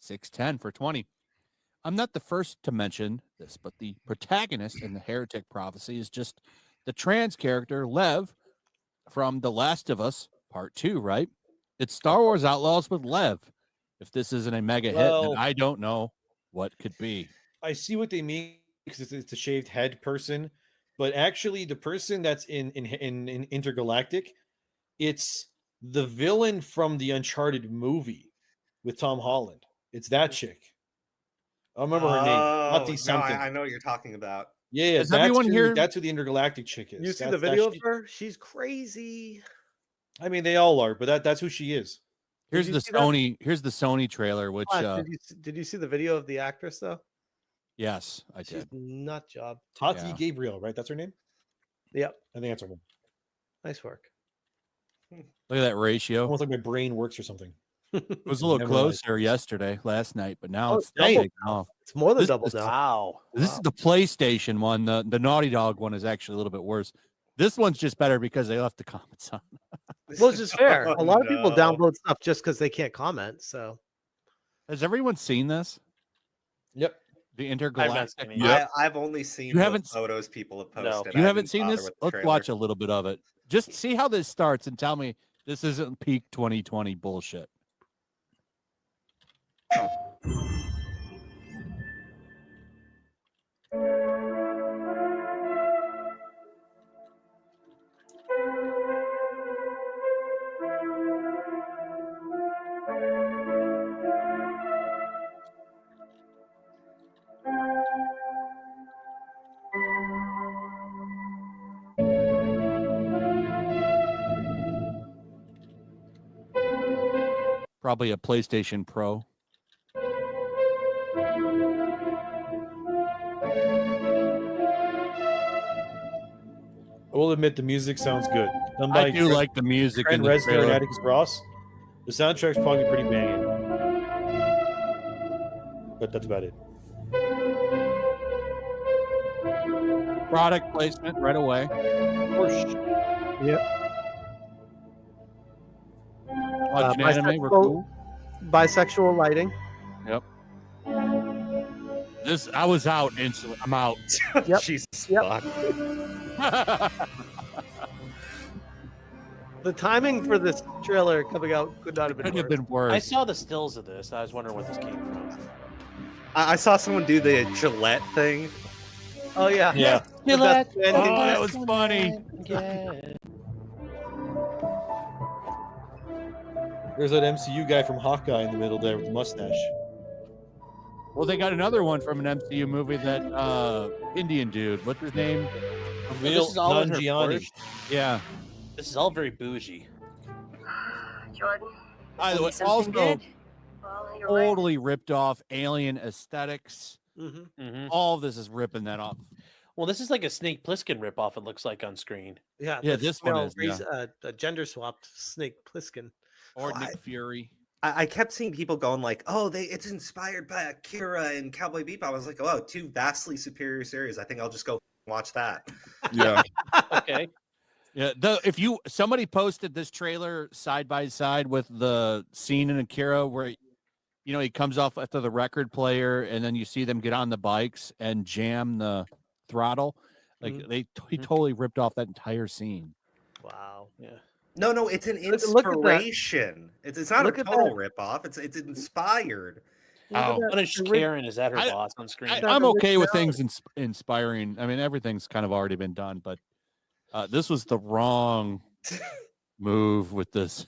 610 for 20. I'm not the first to mention this, but the protagonist in the Heretic Prophecy is just the trans character Lev from The Last of Us Part 2, right? It's Star Wars Outlaws with Lev. If this isn't a mega hit, then I don't know what could be. I see what they mean because it's a shaved head person, but actually the person that's in Intergalactic, it's the villain from the Uncharted movie with Tom Holland. It's that chick. I don't remember her name. Lottie something. I know what you're talking about. Yeah, Is everyone here? That's who the Intergalactic chick is. You see the video of her? She's crazy. I mean, they all are, but that's who she is. Here's the Sony. Here's the Sony trailer. Which did you see the video of the actress though? Yes, I did. She's nut job. Tati Gabriel, right? That's her name. Yep, I think that's her name. Nice work. Look at that ratio. Almost like my brain works or something. It was a little closer last night, but now it's double. Off. It's more than double now. Wow. This is the PlayStation one. The Naughty Dog one is actually a little bit worse. This one's just better because they left the comments on. Well, it's just fair. A lot of people download stuff just because they can't comment. So, has everyone seen this? Yep. The Intergalactic. I've only seen the photos people have posted. You haven't seen this? Let's watch a little bit of it. Just see how this starts and tell me this isn't peak 2020 bullshit. Probably a PlayStation Pro. I will admit the music sounds good. I do like the music in the Reznor and trailer. Atticus Ross. The soundtrack's probably pretty banging. But that's about it. Product placement right away. Yep. Watching anime, we're cool. Bisexual lighting. Yep. I was out instantly. I'm out. Yep. Jesus. Yep. The timing for this trailer coming out could not have been worse. I saw the stills of this. I was wondering what this came from. I saw someone do the Gillette thing. Oh yeah. Yeah. Gillette. Oh, that was funny. There's that MCU guy from Hawkeye in the middle there with the mustache. Well, they got another one from an MCU movie, that Indian dude. What's his name? This is all in her Nanjiani. Porsche. Yeah. This is all very bougie. Jordan. By the way, something also good? Well, you're right. totally ripped off Alien aesthetics. All of this is ripping that off. Well, this is like a Snake Plissken ripoff, it looks like on screen. Yeah. Yeah, this one is. A gender swapped Snake Plissken. Or Nick Fury. I kept seeing people going like, "Oh, it's inspired by Akira and Cowboy Bebop." I was like, "Oh, two vastly superior series. I think I'll just go watch that." Yeah. Okay. Yeah. If somebody posted this trailer side by side with the scene in Akira where, he comes off after the record player and then you see them get on the bikes and jam the throttle. Like he totally ripped off that entire scene. Wow. Yeah. No, it's an Look at that. inspiration. It's not Look a at total that. ripoff. It's inspired. What is Karen? Is that her boss on screen? I'm okay with things inspiring. I mean, everything's kind of already been done, but this was the wrong move with this.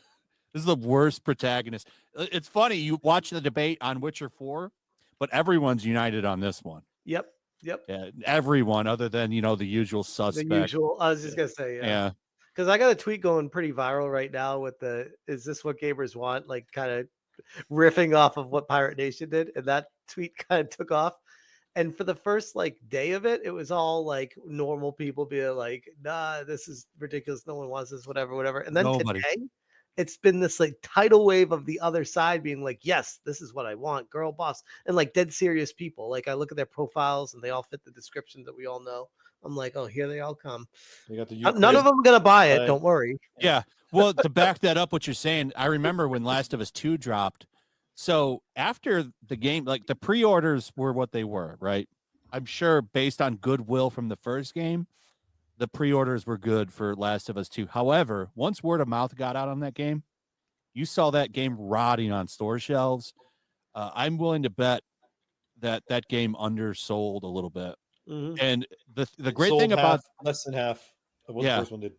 This is the worst protagonist. It's funny. You watch the debate on Witcher 4, but everyone's united on this one. Yep. Yeah, everyone other than, the usual suspect. The usual. I was just gonna say. Yeah. Because I got a tweet going pretty viral right now with "Is this what gamers want?" Like kind of riffing off of what Pirate Nation did, and that tweet kind of took off. And for the first day of it, it was all like normal people being like, "Nah, this is ridiculous. No one wants this. Whatever." And then today, it's been this tidal wave of the other side being like, "Yes, this is what I want, girl boss," and dead serious people. Like I look at their profiles and they all fit the description that we all know. I'm like, oh, here they all come. They got the none of them are gonna buy it. Don't worry. Yeah. Well, to back that up, what you're saying, I remember when Last of Us 2 dropped, So after the game, like the pre-orders were what they were, right? I'm sure based on goodwill from the first game, the pre-orders were good for Last of Us 2. However, once word of mouth got out on that game, you saw that game rotting on store shelves. I'm willing to bet that that game undersold a little bit. Mhm. And the It great sold thing about less than half of what Yeah. the first one did.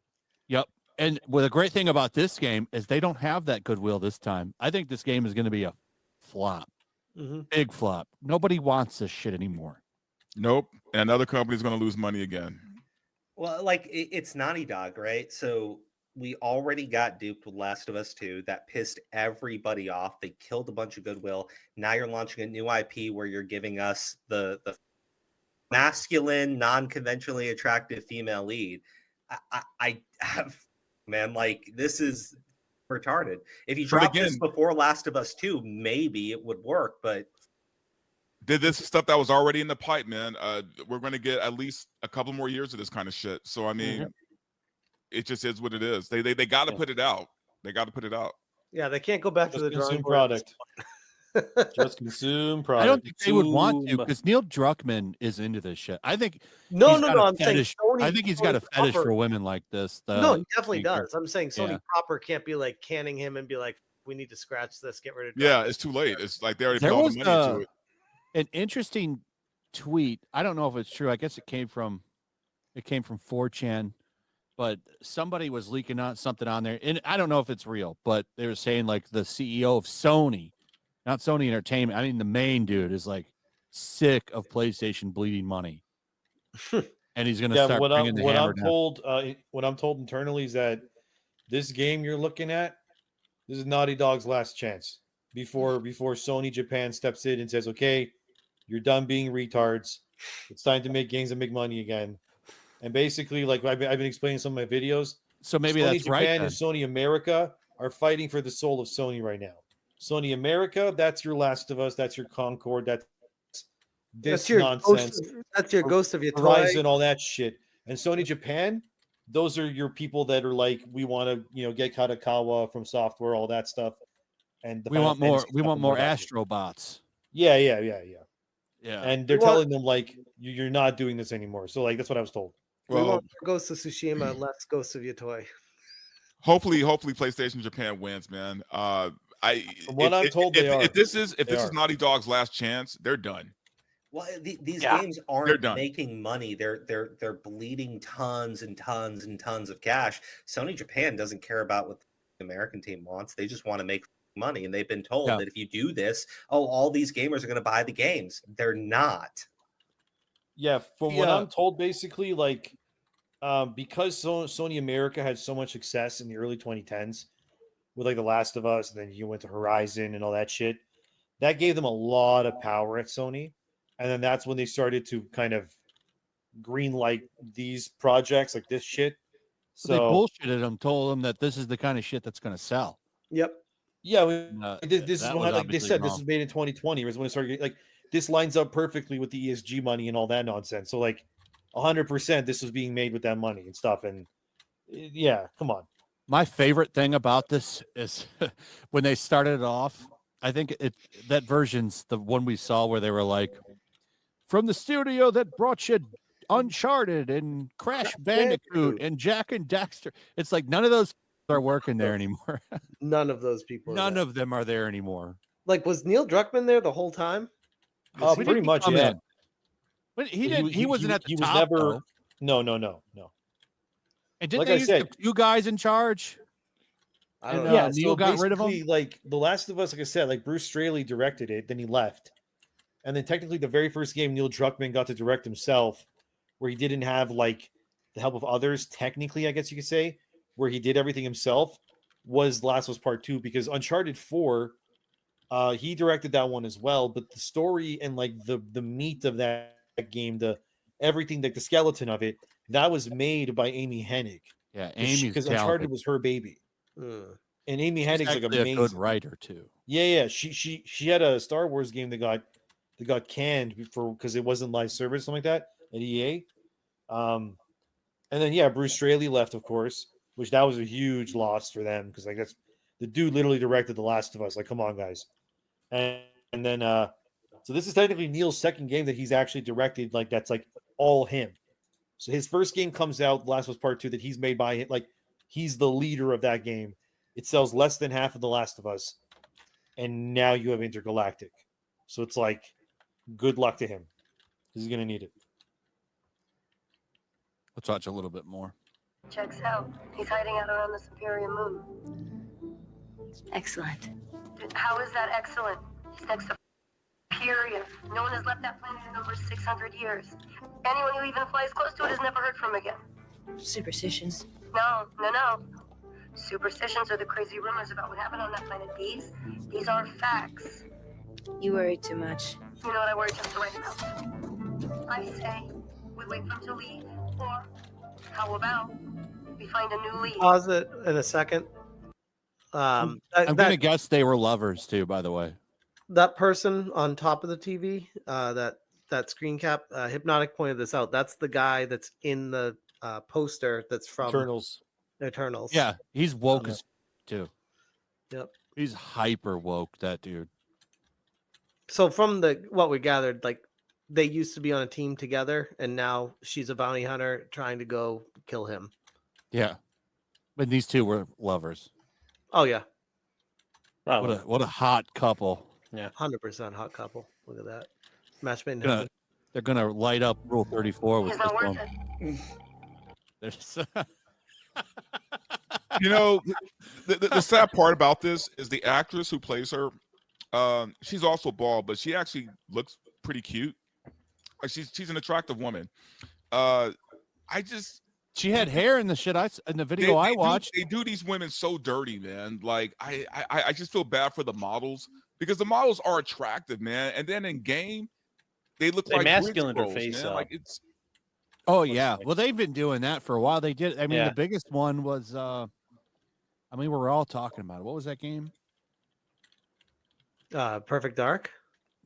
Yep. And well, the great thing about this game is they don't have that goodwill this time. I think this game is going to be a flop, Mhm. big flop. Nobody wants this shit anymore. Nope. And another company's going to lose money again. Well, like it's Naughty Dog, right? So we already got duped with Last of Us 2. That pissed everybody off. They killed a bunch of goodwill. Now you're launching a new IP where you're giving us the masculine, non-conventionally attractive female lead. I have, man, like this is retarded. If you But dropped this again- before Last of Us 2, maybe it would work, but This is stuff that was already in the pipe, man. We're going to get at least a couple more years of this kind of shit. So I mean, it just is what it is. They got to put it out. They got to put it out. Yeah, they can't go back to Just the drawing consume board. product. Just consume product. I don't think they would want to Boom. because Neil Druckmann is into this shit. I think No, he's no, got no. a I'm saying fetish. Sony. I think he's got a Sony fetish proper- for women like this. No, he definitely Tinker. does. I'm saying Sony Yeah. proper can't be like canning him and be like, we need to scratch this, get rid of. Yeah, it's too late. It's like they already There put all was the money into it. an interesting tweet. I don't know if it's true. I guess it came from 4chan, but somebody was leaking out something on there, and I don't know if it's real, but they were saying like the CEO of Sony, not Sony Entertainment. I mean, the main dude is like sick of PlayStation bleeding money, and he's going to Yeah, start bringing the what hammer I'm down. told, what I'm told internally is that this game you're looking at, this is Naughty Dog's last chance before Sony Japan steps in and says, "Okay, you're done being retards. It's time to make games and make money again." And basically, like I've been explaining in some of my videos, So maybe Sony that's right. Japan Then. and Sony America are fighting for the soul of Sony right now. Sony America, that's your Last of Us, that's your Concord, that's this That's your nonsense. That's your ghost of your toy. Horizon, all that shit. And Sony Japan, those are your people that are like, we want to, get Katakawa from software, all that stuff. And the We Final want more. Fantasy We stuff want and more all that. Astrobots. Yeah. Yeah. And they're We want- telling them like, you're not doing this anymore. So like, that's what I was told. We Well, want more Ghost of Tsushima, less Ghost of your toy. hopefully PlayStation Japan wins, man. From what I'm told, they are. If this is They are. Naughty Dog's last chance, they're done. well, these Yeah, games they're aren't done. making money. They're bleeding tons and tons and tons of cash. Sony Japan doesn't care about what the American team wants. They just want to make money, and they've been told Yeah. that if you do this, all these gamers are going to buy the games. They're not. Yeah, from what Yeah. I'm told, basically, like, because Sony America had so much success in the early 2010s with like The Last of Us, and then you went to Horizon and all that shit, that gave them a lot of power at Sony. And then that's when they started to kind of green light these projects like this shit. So they So bullshitted them, told them that this is the kind of shit that's going to sell. Yep. yeah, this is that when, was like they obviously said, this wrong. was made in 2020. Was when it started getting, like, this lines up perfectly with the ESG money and all that nonsense. So like 100%, this was being made with that money and stuff. And yeah, come on. My favorite thing about this is when they started it off. I think that version's the one we saw where they were like, from the studio that brought you Uncharted and Crash Bandicoot and Jack and Daxter. It's like none of those are working there anymore. None of those people. are None there. of them are there anymore. Like, was Neil Druckmann there the whole time? Oh, When pretty did he much, come yeah. in? But he didn't. He, wasn't at the he was top. never. Though. No. And didn't like they I use said- the few guys in charge? I don't And, know. Neil got rid of him? basically, like The Last of Us, like I said, like Bruce Straley directed it, then he left, and then technically the very first game Neil Druckmann got to direct himself, where he didn't have like the help of others. Technically, I guess you could say, where he did everything himself, was Last of Us Part 2, because Uncharted 4, he directed that one as well, but the story and like the meat of that game, the everything, like the skeleton of it, that was made by Amy Hennig. Yeah, Amy's Because talented. Uncharted was her baby. Mm. And Amy She's Hennig's like actually a amazing. good writer too. Yeah. She had a Star Wars game that got canned because it wasn't live service, something like that at EA. And then Bruce Straley left, of course, which that was a huge loss for them because like that's the dude literally directed The Last of Us. Like, come on, guys. and then so this is technically Neil's second game that he's actually directed, like that's like all him. So his first game comes out, The Last of Us Part 2, that he's made by him. Like he's the leader of that game. It sells less than half of The Last of Us, and now you have Intergalactic. So it's like, good luck to him. He's gonna need it. Let's watch a little bit more. Checks out. He's hiding out around the Superior Moon. Excellent. How is that excellent? He's next to Superior. No one has left that planet in over 600 years. Anyone who even flies close to it is never heard from again. Superstitions. No. Superstitions are the crazy rumors about what happened on that planet. These are facts. You worry too much. You know what I worry just right about? I say we wait for him to leave, or how about we find a new lead? Pause it in a second. I'm gonna guess they were lovers too. By the way, that person on top of the TV, that screen cap, Hypnotic pointed this out. That's the guy that's in the poster that's from Eternals. yeah, he's woke as too. Yep. He's hyper woke. That dude. So from what we gathered, like they used to be on a team together, and now she's a bounty hunter trying to go kill him. Yeah, but these two were lovers. Oh yeah, What a hot couple. Yeah, 100% hot couple. Look at that match made in Gonna- heaven. They're gonna light up Rule 34 with He's this not worth one. it. There's You know, the sad part about this is the actress who plays her. She's also bald, but she actually looks pretty cute. Like she's an attractive woman. she had hair in the shit in the video I watched. They do these women so dirty, man. Like I just feel bad for the models because the models are attractive, man. And then in game, they look They like masculine her bridge bros, face man. up. Like it's Oh yeah, well they've been doing that for a while. They did. I mean, Yeah. the biggest one was. I mean, we're all talking about it. What was that game? Perfect Dark.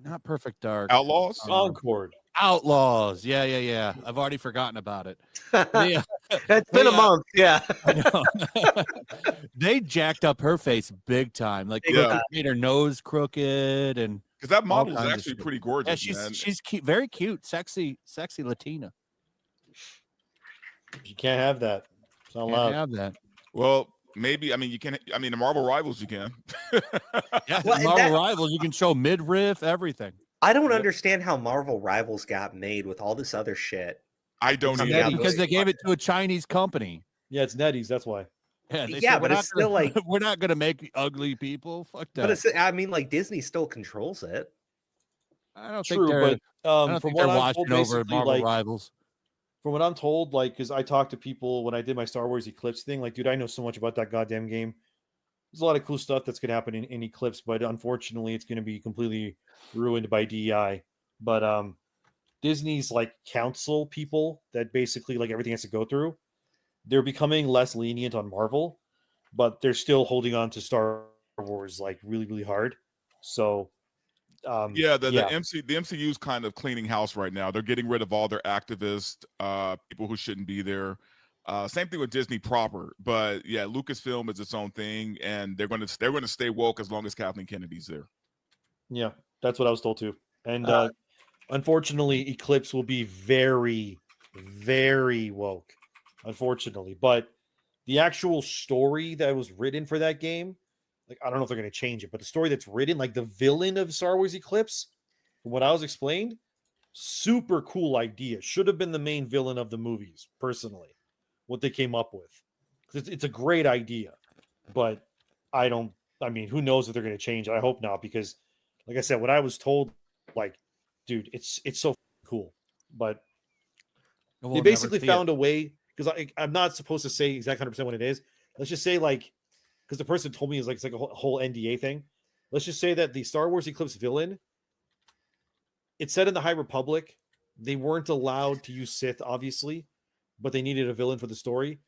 Not Perfect Dark. Outlaws. Concord. Outlaws. Yeah. I've already forgotten about it. Yeah, It's been a month. Yeah. I know. They jacked up her face big time. Like Yeah. made her nose crooked and Because that model is kinds of actually shit. pretty yeah, gorgeous, man. she's cute, very cute, sexy Latina. You can't have that. It's not Can't allowed. have that. Well, maybe. I mean, you can. I mean, the Marvel Rivals, you can. Yeah, Well, and Marvel that- Rivals, you can show midriff, everything. I don't understand how Marvel Rivals got made with all this other shit. I don't It's either. not Because they gave it to a Chinese company. Yeah, it's Nettie's. That's why. Yeah, they Yeah, said, but "We're it's not gonna- still like- we're not going to make ugly people. Fuck that. But it's, I mean, like Disney still controls it. I don't True, think they're. but I don't from think they're what I'm watching told, over basically, Marvel like Rivals. from what I'm told, like because I talked to people when I did my Star Wars Eclipse thing, like, dude, I know so much about that goddamn game. There's a lot of cool stuff that's gonna happen in Eclipse, but unfortunately, it's gonna be completely ruined by DEI. But Disney's like council people that basically like everything has to go through, they're becoming less lenient on Marvel, but they're still holding on to Star Wars like really, really hard. So Yeah, the MCU's kind of cleaning house right now. They're getting rid of all their activists, people who shouldn't be there. Same thing with Disney proper, but yeah, Lucasfilm is its own thing, and they're going to stay woke as long as Kathleen Kennedy's there. Yeah, that's what I was told too. And unfortunately, Eclipse will be very, very woke. Unfortunately, but the actual story that was written for that game, like I don't know if they're going to change it, but the story that's written, like the villain of Star Wars Eclipse, from what I was explained, super cool idea. Should have been the main villain of the movies. Personally, what they came up with, because it's a great idea, but I mean, who knows if they're going to change it? I hope not, because like I said, what I was told, like, dude, it's so cool. But We'll they never basically see found a way, because I'm not supposed to say exact 100% what it is. Let's just say, like, because the person told me it's like a whole NDA thing. Let's just say that the Star Wars Eclipse villain, it's set in the High Republic. They weren't allowed to use Sith, obviously, but they needed a villain for the story.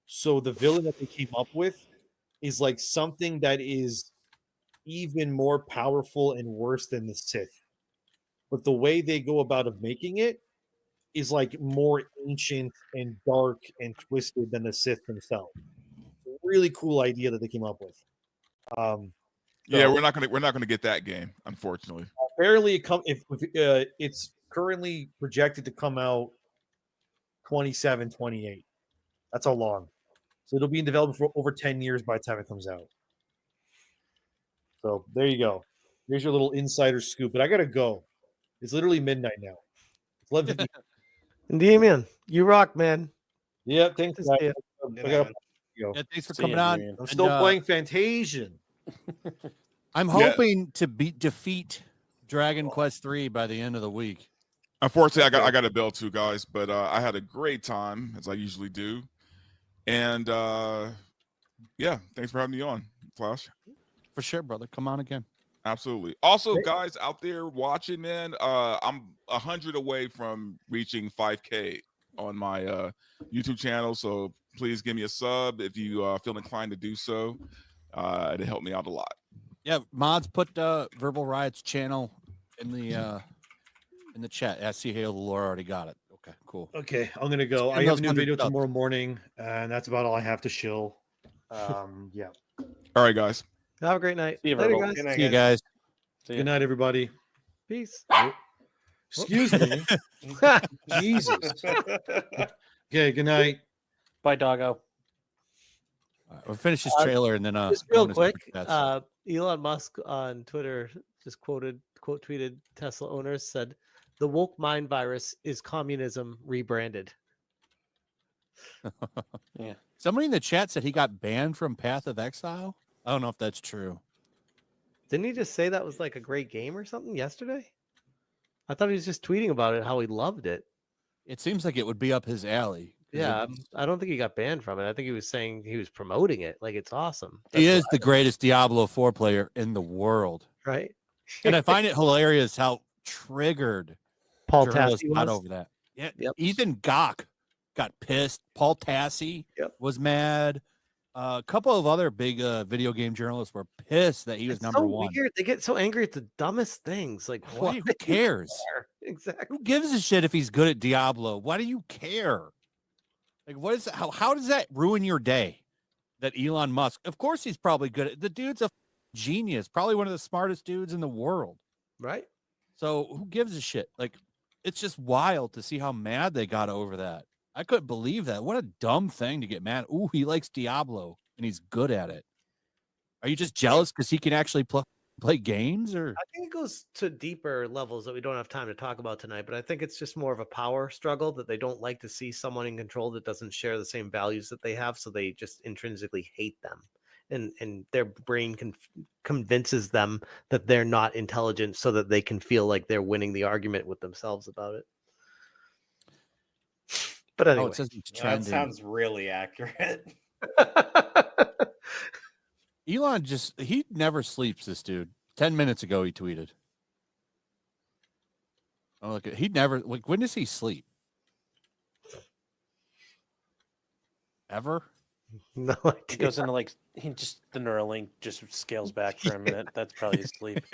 So the villain that they came up with is like something that is even more powerful and worse than the Sith. But the way they go about of making it is like more ancient and dark and twisted than the Sith themselves. Really cool idea that they came up with. Yeah, So, we're not gonna get that game, unfortunately. apparently, it's currently projected to come out 27, 28. That's how long. So it'll be in development for over 10 years by the time it comes out. So there you go. Here's your little insider scoop. But I gotta go. It's literally midnight now. It's 11:50. Indeed, man. You rock, man. Yeah, thanks, Good to see guys. Good I night, gotta man. go. Yeah, thanks for See coming ya, on. Darian. I'm And, still playing Fantasian. I'm Yeah. hoping to defeat Dragon Quest 3 by the end of the week. Unfortunately, I got a bill too, guys. But I had a great time as I usually do, and yeah, thanks for having me on, Flash. For sure, brother. Come on again. Absolutely. Also, guys out there watching, man, I'm 100 away from reaching 5K on my YouTube channel. So please give me a sub if you feel inclined to do so. It'd help me out a lot. Yeah, mods put Verbal Riot's channel in the chat. I see Hail the Lore already got it. Okay, cool. Okay, I'm gonna go. Spend I have those a new 100 video subs. tomorrow morning, and that's about all I have to shill. Yeah. All right, guys. Have a great night. See you, Later, Verbal. guys. Good night, See you guys. See ya. Good night, everybody. Peace. Excuse me. Jesus. Okay. Good night. Bye, doggo. All right, we'll finish this trailer and then Just go real into quick, Super Chats. Elon Musk on Twitter just quote tweeted Tesla owners said, "The woke mind virus is communism rebranded." Yeah. Somebody in the chat said he got banned from Path of Exile. I don't know if that's true. Didn't he just say that was like a great game or something yesterday? I thought he was just tweeting about it, how he loved it. It seems like it would be up his alley. 'cause Yeah, it's- I don't think he got banned from it. I think he was saying he was promoting it, like it's awesome. he That's is the greatest Diablo 4 player in the world. right. And I find it hilarious how triggered Paul journalists Tassi got was. over that. Yeah, Yep. Ethan Gach got pissed. Paul Tassi Yep. was mad. A couple of other big video game journalists were pissed that he was It's number so one. weird. They get so angry at the dumbest things. Like, Why? why? Who cares? Exactly. Who gives a shit if he's good at Diablo? Why do you care? Like, what is how does that ruin your day? That Elon Musk, of course, he's probably good at. The dude's a genius, probably one of the smartest dudes in the world. Right. So who gives a shit? Like, it's just wild to see how mad they got over that. I couldn't believe that. What a dumb thing to get mad. Ooh, he likes Diablo and he's good at it. Are you just jealous because he can actually play games? Or I think it goes to deeper levels that we don't have time to talk about tonight, but I think it's just more of a power struggle that they don't like to see someone in control that doesn't share the same values that they have, so they just intrinsically hate them. And their brain convinces them that they're not intelligent so that they can feel like they're winning the argument with themselves about it. But oh, anyway. it says it's That trending. sounds really accurate. Elon he never sleeps, this dude. 10 minutes ago, he tweeted. Oh, look, he never, like, when does he sleep? Ever? No He idea. goes into like the Neuralink just scales back for a minute. That's probably his sleep.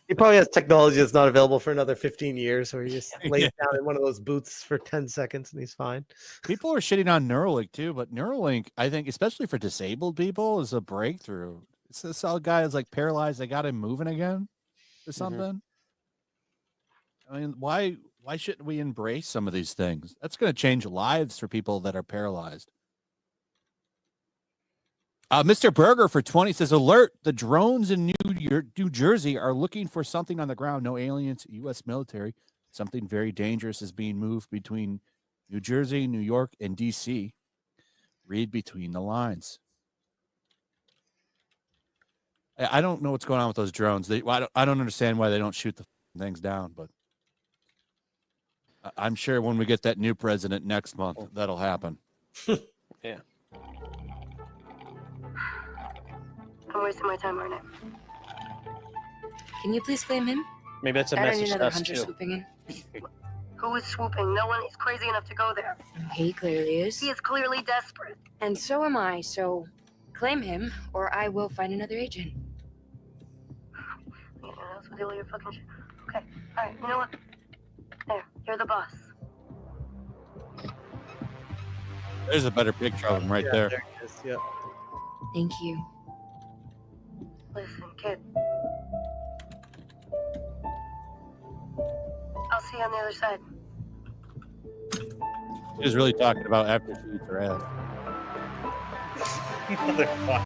He probably has technology that's not available for another 15 years, where he just lays Yeah. down in one of those booths for 10 seconds and he's fine. People are shitting on Neuralink too, but Neuralink, I think, especially for disabled people, is a breakthrough. It's this old guy is like paralyzed. They got him moving again or something. I mean, why shouldn't we embrace some of these things? That's going to change lives for people that are paralyzed. Mr. Berger for 20 says, alert, the drones in New Jersey are looking for something on the ground. No aliens, U.S. military. Something very dangerous is being moved between New Jersey, New York, and D.C. Read between the lines. I don't know what's going on with those drones. I don't understand why they don't shoot the things down, but I'm sure when we get that new president next month, that'll happen. Yeah. I'm wasting my time right now. Can you please claim him? Maybe that's a I don't message need to another us hunter too. swooping in. Who is swooping? No one is crazy enough to go there. He clearly is. He is clearly desperate. And so am I, so claim him, or I will find another agent. You know, that's with all your fucking shit. Okay, alright, you know what? There, you're the boss. There's a better picture of him right there. There it is. Yeah. Thank you. Listen, kid. I'll see you on the other side. She's really talking about after she eats her ass. Motherfucker.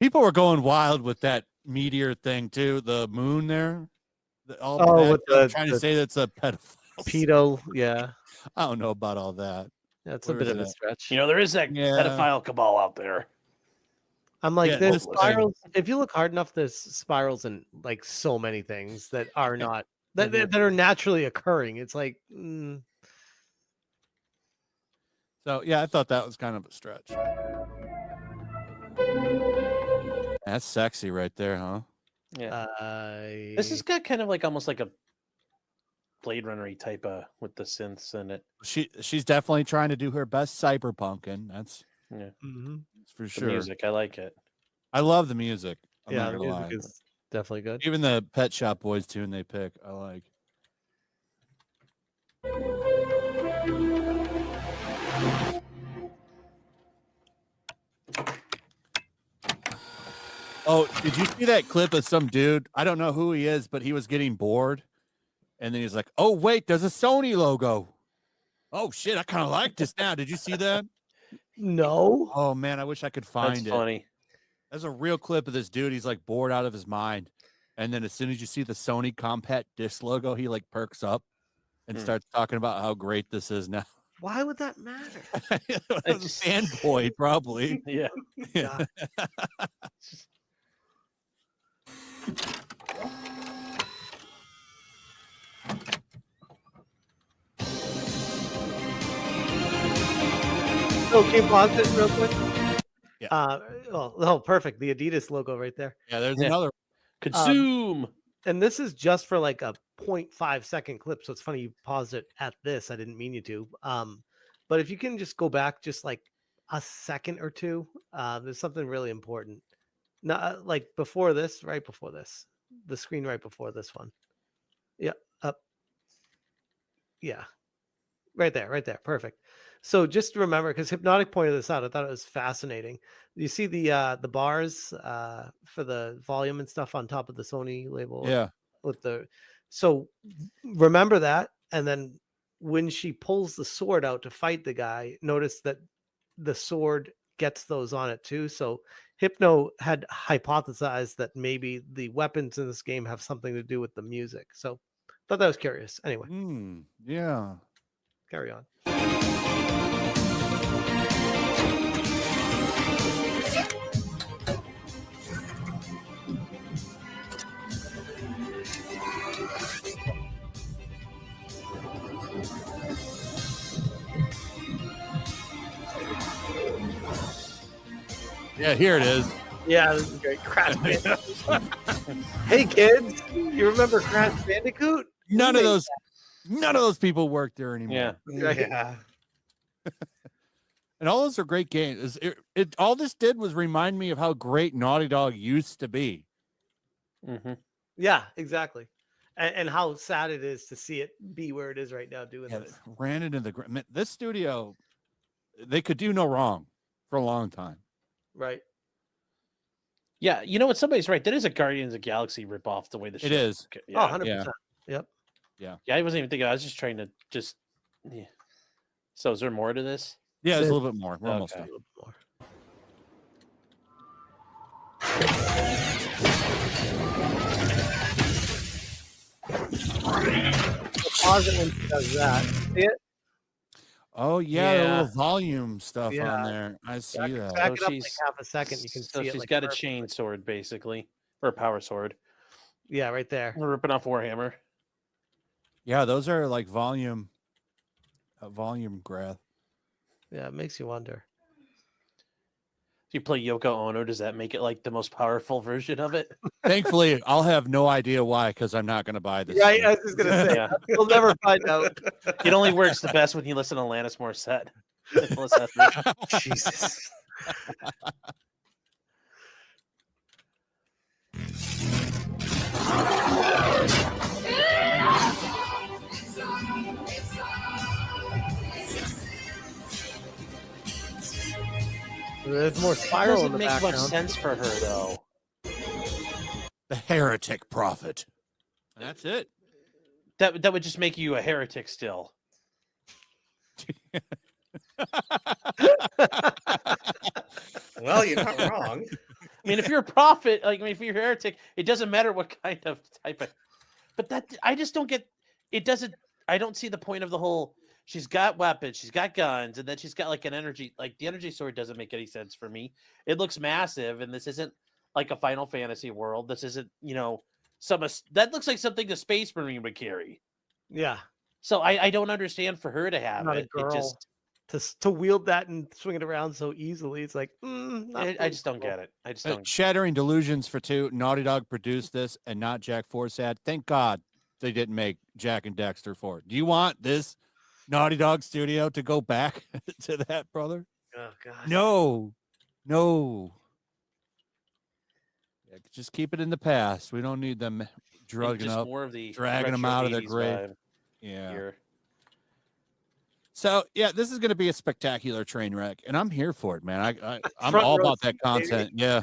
People were going wild with that meteor thing too. The moon there. All Oh, that with stuff, the- trying to the say that's a pedophile. Pedo, yeah. I don't know about all that. That's Where a bit is of a that? stretch. You know, there is that Yeah. pedophile cabal out there. I'm like, Yeah, there's this thing. spirals. If you look hard enough, there's spirals in like so many things that are not that are naturally occurring. It's like, So yeah, I thought that was kind of a stretch. That's sexy right there, huh? Yeah. This has got kind of like almost like a Blade Runner-y type with the synths in it. She's definitely trying to do her best cyberpunking. That's Yeah. that's for The sure. music, I like it. I love the music. I'm yeah, not the gonna music lie. is definitely good. Even the Pet Shop Boys tune they pick, I like. Oh, did you see that clip of some dude? I don't know who he is, but he was getting bored. And then he's like, oh, wait, there's a Sony logo. Oh, shit, I kind of like this now. Did you see that? No. Oh, man, I wish I could find That's it. funny. There's a real clip of this dude. He's like bored out of his mind. And then as soon as you see the Sony Compact Disc logo, he like perks up and starts talking about how great this is now. Why would that matter? It's a fanboy, probably. Yeah. God. Oh, can you pause it real quick? Yeah. Oh, perfect. The Adidas logo right there. Yeah, there's another. Consume. And this is just for like a 0.5 second clip. So it's funny you paused it at this. I didn't mean you to. But if you can just go back just like a second or two, there's something really important. Not like before this, right before this, the screen right before this one. Yeah, up. Yeah, right there. Perfect. So just remember, because Hypnotic pointed this out, I thought it was fascinating. You see the bars for the volume and stuff on top of the Sony label. Yeah. So remember that, and then when she pulls the sword out to fight the guy, notice that the sword gets those on it too. So Hypno had hypothesized that maybe the weapons in this game have something to do with the music. So thought that was curious. Anyway, Yeah. carry on. Yeah, here it is. Yeah, this is great. Crash Bandicoot. Hey kids, you remember Crash Bandicoot? None of those people work there anymore. Yeah. Right. Yeah. And all those are great games. It all this did was remind me of how great Naughty Dog used to be. Mm-hmm. Yeah, exactly. And how sad it is to see it be where it is right now doing Yeah, this. ran it in the ground. This studio, they could do no wrong for a long time. Right. Yeah, you know what? Somebody's right. That is a Guardians of the Galaxy ripoff. The way the It ship- is. Yeah. Oh, 100%. Yeah. Yep. Yeah, I wasn't even thinking. I was just trying to just. Yeah. So is there more to this? Yeah, it's There's- a little bit more. We're almost Okay. done. A little bit more. Pause it when she does that. See it? Oh yeah, the Yeah. little volume stuff Yeah. on there. I see that. Back So it up like she's- half a second. You can So see it. she's like got a perfectly. chain sword, basically, or a power sword. Yeah, right there. We're ripping off Warhammer. Yeah, those are like volume graph. Yeah, it makes you wonder. If you play Yoko Ono, does that make it like the most powerful version of it? Thankfully, I'll have no idea why because I'm not going to buy this. Right, thing. I was just gonna say Yeah. we'll never find out. It only works the best when you listen to Alanis Morissette. Listen to- Jesus. This there's more It spiral in doesn't the make much background. sense for her though. The heretic prophet. That's it. That would just make you a heretic still. Well, you're not wrong. I mean, if you're a prophet, like I mean, if you're a heretic, it doesn't matter what kind of type of. But that I just don't get. It doesn't. I don't see the point of the whole. She's got weapons, she's got guns, and then she's got like an energy. Like the energy sword doesn't make any sense for me. It looks massive, and this isn't like a Final Fantasy world. This isn't, that looks like something the Space Marine would carry. Yeah, So I don't understand for her to have not a it. It girl. just To wield that and swing it around so easily, it's like I just don't get it. I just don't. Shattering Delusions for 2. Naughty Dog produced this and not Jack Forsad. Thank God they didn't make Jack and Dexter 4. Do you want this Naughty Dog studio to go back to that, brother? Oh god, No. Yeah, just keep it in the past. We don't need them drugging just up, more of the dragging them retro out of their 80s grave. vibe Yeah. here. So yeah, this is going to be a spectacular train wreck, and I'm here for it, man. I'm Front all row about that seat, baby. content. Yeah.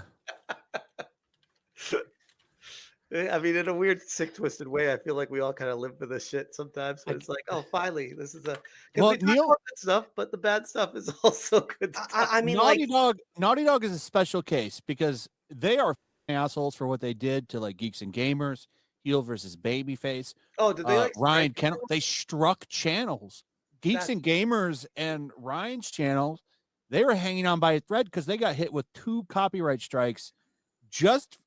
I mean, in a weird, sick, twisted way, I feel like we all kind of live for this shit sometimes. But it's like, oh, finally, this is a. Well, We talk Neil- about good stuff, but the bad stuff is also good. I mean, Naughty Dog is a special case because they are assholes for what they did to like Geeks and Gamers, heel versus babyface. Oh, did they like Ryan strike Kennel? They struck channels. Geeks and Gamers and Ryan's channels, they were hanging on by a thread because they got hit with 2 copyright strikes. Just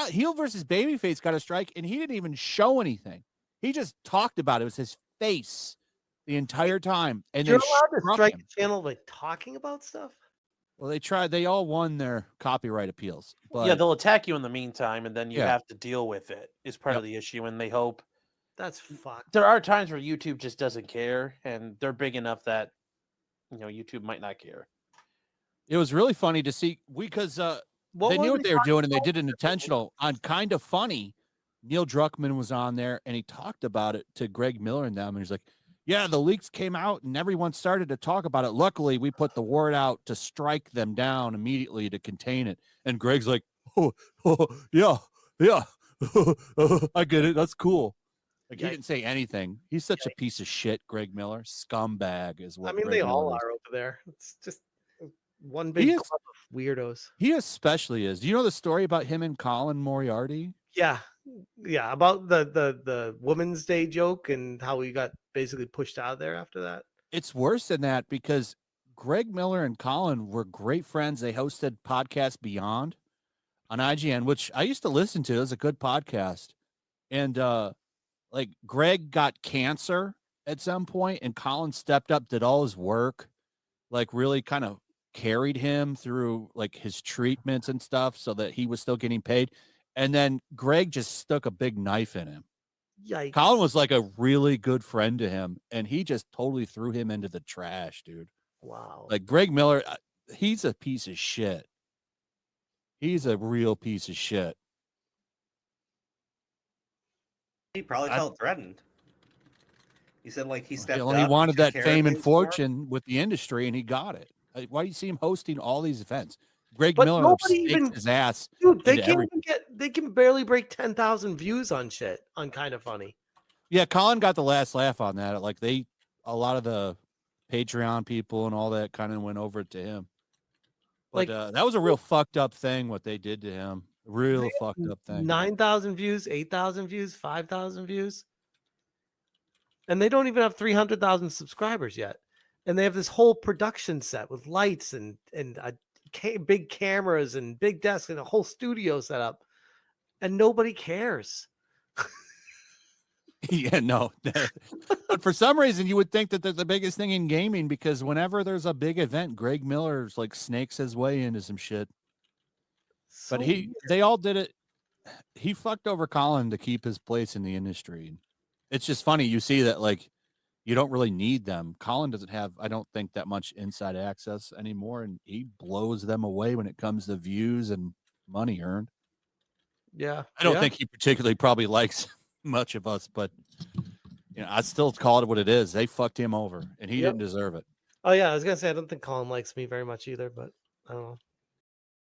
heel versus babyface got a strike, and he didn't even show anything. He just talked about it. It was his face the entire time, and You're they allowed to struck strike him. a channel by talking about stuff. Well, they tried. They all won their copyright appeals. But Yeah, they'll attack you in the meantime, and then you Yeah. have to deal with it. Is part of the issue, and they hope. That's fucked. There are times where YouTube just doesn't care, and they're big enough that YouTube might not care. it was really funny to see because they knew what they were doing, and they did it intentional. On Kind of Funny, Neil Druckmann was on there, and he talked about it to Greg Miller and them, and he's like, yeah, the leaks came out, and everyone started to talk about it. Luckily, we put the word out to strike them down immediately to contain it. And Greg's like, yeah, I get it. That's cool. Like, he didn't say anything. He's such a piece of shit, Greg Miller. Scumbag is what I mean, Greg they all Miller is. are over there. It's just one big club of weirdos. He especially is. Do you know the story about him and Colin Moriarty? Yeah, about the Women's Day joke and how he got basically pushed out of there after that. It's worse than that because Greg Miller and Colin were great friends. They hosted Podcast Beyond on IGN, which I used to listen to. It was a good podcast. And like Greg got cancer at some point, and Colin stepped up, did all his work, like really kind of carried him through like his treatments and stuff so that he was still getting paid. And then Greg just stuck a big knife in him. Yikes. Colin was like a really good friend to him, and he just totally threw him into the trash, dude. Wow. Like Greg Miller, he's a piece of shit. He's a real piece of shit. He probably felt threatened. He said like he stepped He up. wanted took that care of fame and things for him. fortune with the industry, and he got it. Why do you see him hosting all these events? Greg But Miller nobody stakes even- his ass. Dude, they into can't everything. even they can barely break 10,000 views on shit on Kind of Funny. Yeah, Colin got the last laugh on that. Like a lot of the Patreon people and all that kind of went over to him. But Like- that was a real fucked up thing what they did to him. Real fucked up thing. 9,000 views, 8,000 views, 5,000 views. And they don't even have 300,000 subscribers yet. And they have this whole production set with lights and big cameras and big desks and a whole studio set up. And nobody cares. Yeah, no. But for some reason, you would think that they're the biggest thing in gaming because whenever there's a big event, Greg Miller's like snakes his way into some shit. But they all did it. He fucked over Colin to keep his place in the industry. It's just funny. You see that like you don't really need them. Colin doesn't have, I don't think, that much inside access anymore. And he blows them away when it comes to views and money earned. Yeah. I don't think he particularly probably likes much of us, but I still call it what it is. They fucked him over and he didn't deserve it. Oh yeah, I was gonna say I don't think Colin likes me very much either, but I don't know.